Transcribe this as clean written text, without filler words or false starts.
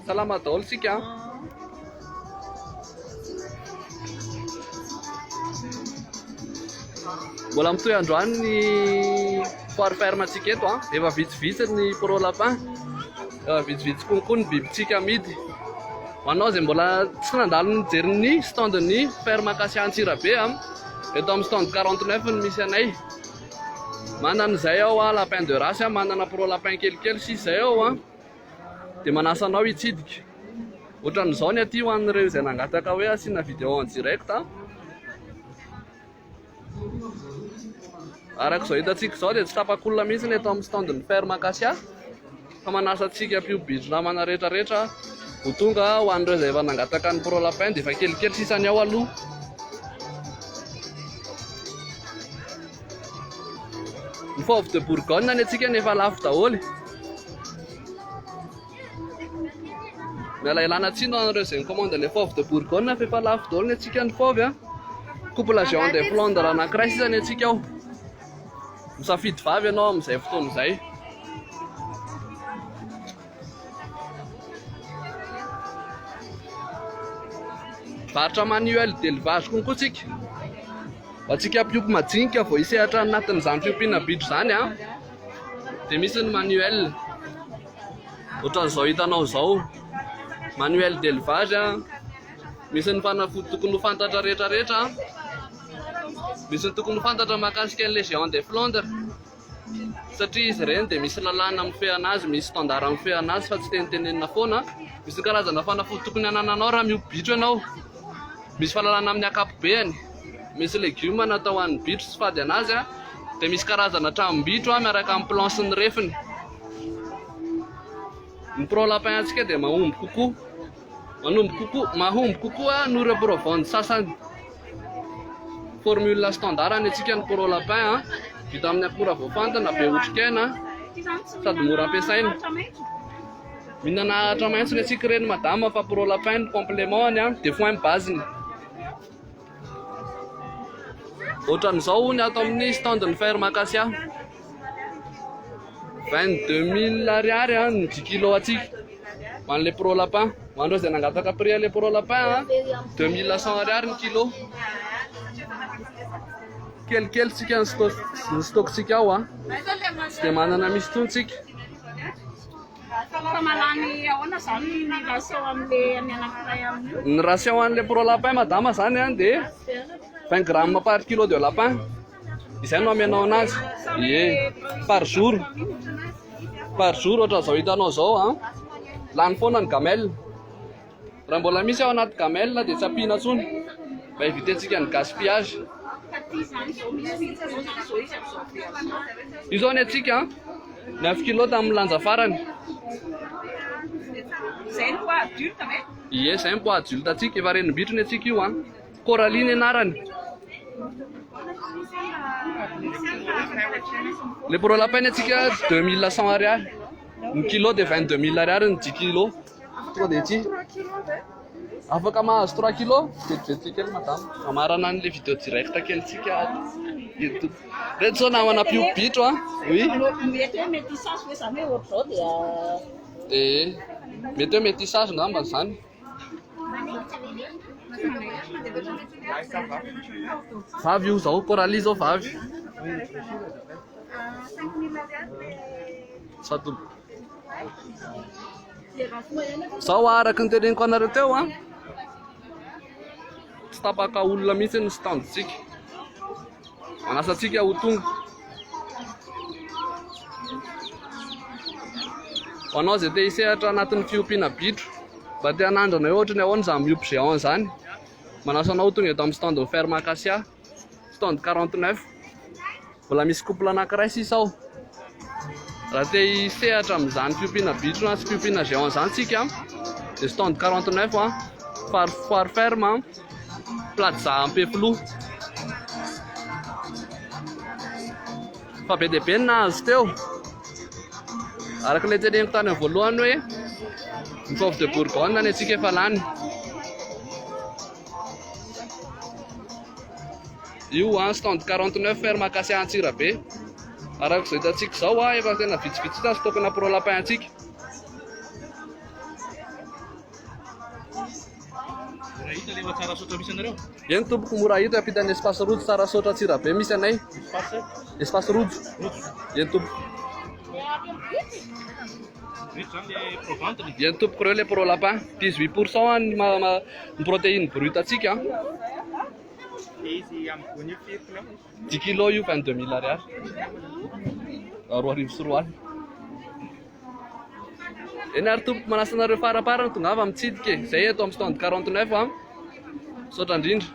Salama daholo sika. Mbola mitoy androany ny foire ferme antsika eto a. Efa vitsivitsy ny Pro Lapin. Efa vitsivitsy konkoa ny bibitsika amidy. Ho anao izay mbola tsy nandalo nijery ny stand ny ferme Acacia Antsirabe a. Eto amin'ny stand 49 no misy anay. Manana izay ao a lapin de race a, manana Pro Lapin kelikely sy izay ao a. Dia manasa anao hitsidika. Ohatran'izao ny aty ho an'ireo izay nangataka hoe asiana vidéo en direct a. Arak'izao hitantsika izao dia tsy tapakolona mihitsy eto amin'ny stand ny ferme Acacia. Fa manasa antsika pio-bidro namana rehetrarehetra ho tonga ho an'ireo izay efa nangataka ny Pro Lapin dia efa kelikely sisany ao aloha. Ny fauve de Bourgogne ny antsika nefa lafo daholo. Miala ilana tsino an'ireo izay nicommande le fauve de Bourgogne fa efa lafo daholo ny antsika ny fauve a. Couple Géant de Flandre anankiray sisa ny antsika ao. Misafidy vavy ianao amin'izay fotoana izay. Varotra manuel d'élevage konkoa tsika. Atsika piompy majinika vao hisehatra anatin'izany fiompiana bidro izany a. Dia misy ny manuel. Ohatran'izao hitanao izao. Manuel d'élevage a. Misy ny fanafody tokony ho fantatra rehetrarehetra. Misy ny tokony ho fantatra mahakasika an'ilay Géant de Flandre. Satria izy ireny dia misy lalàna mifehy anazy, misy standard mifehy anazy fa tsy tenitenenina foana. Misy karazana fanafody tokony hanananao raha miompy bitro ianao. Misy fahalalana amin'ny akapobeany. Misy legioma natao an'ny bitro tsy fady anazy a. Dia misy karazana trambitro a miaraka amin'ny planche ny refiny. Ny Pro Lapin antsika dia mahomby kokoa. Mahomby kokoa noho ireo provende sasany. Formule standard ny antsika ny Pro Lapin a. Vita amin'ny akora voafantana be otrikaina sady mora ampiasaina. Mihinana ahatra maitso ny antsika ireny madama fa Pro Lapin ny complément-ny a dia foin base-ny. Ohatran'izao ny ato amin'ny stand ny ferme Acacia. 22 000 ariary a ny 10 kg atsika. Ho an'ilay Pro Lapin. Ho an'ireo izay nangataka prix an'ilay Pro Lapin a 2100 ariary ny kilo. Kelikely tsika ny stock-tsika ao a. Tsy dia manana misy tony tsika. Ny ration an'ilay Pro Lapin madama zany a dia 20 grammes par kilo de lapin. Izay no amianao anazy. Ie, par jour. Par jour ohatran'izao hitanao izao a. Lany foana ny gamelle. Raha mbola misy ao anaty gamelle dia tsy ampiana intsony. Mba evitentsika ny gaspillage. Io zao ny antsika 9 kg tamin'ny lanja farany. Ie, izay ny poids adulte atsika. Efa renim-bitro ny antsika io a. Coraline anarany. Le Pro Lapin ny antsika 2100 ariary. Ny kilo dia 22 000 ariary ny 10 kg. Tonga dia ity. Afaka mahazo 3 kg. Vetivety kely madama. Amarana an'ilay vidéo direct kely tsika. Reto zao namana pio-bitro a. Oui. Eh, mety hoe métissage ngamba zany. Vavy io zao, Coralie zao vavy. Sady zao araka ny teneniko anareo teo a. Tsy tapaka olona mihitsy ny standtsika. Manasantsika ho tonga. Ho anao izay te hisehatra anatin'ny fiompiana bitro, mba te hanandrana hoe ohatry ny ahoana izany miompy géant izany. Manasa anao ho tonga eto amin'ny stand ny ferme Acacia, stand 49. Mbola misy couple anankiray sisa ao. Raha te hisehatra amin'izany fiompiana bitro na sy fiompiana géant izany tsika, dia stand 49 a, foire ferme, plaza Ampefloha. Fa be dia be ny nahazo teo. Araka ilay teneniko tany amin'ny voalohany hoe ny fauve de Bourgogne ny antsika efa lany. Io a stand 49 ferme Acacia Antsirabe. Araka izay hitantsika izao a, efa tena vitsivitsy stockna Pro Lapin antsika. Rahita le tsara sotra misy anareo. Eny tompoko mora hita ampitany espace rojo tsara sotra tsirabe misy anay Passa. espace rojo eny tompoko Reto zany le provantiny. eny tompoko reo le pro lapin 18% ny protéine brute atsika Izy amin'ny bonio firiko 10 kg io 22 000 ariary roa arivo sy roa aly eny ary tompoko manasa anareo faraparany tonga avy mitsidika e zay eto amin'ny stand 49 sotra indrindra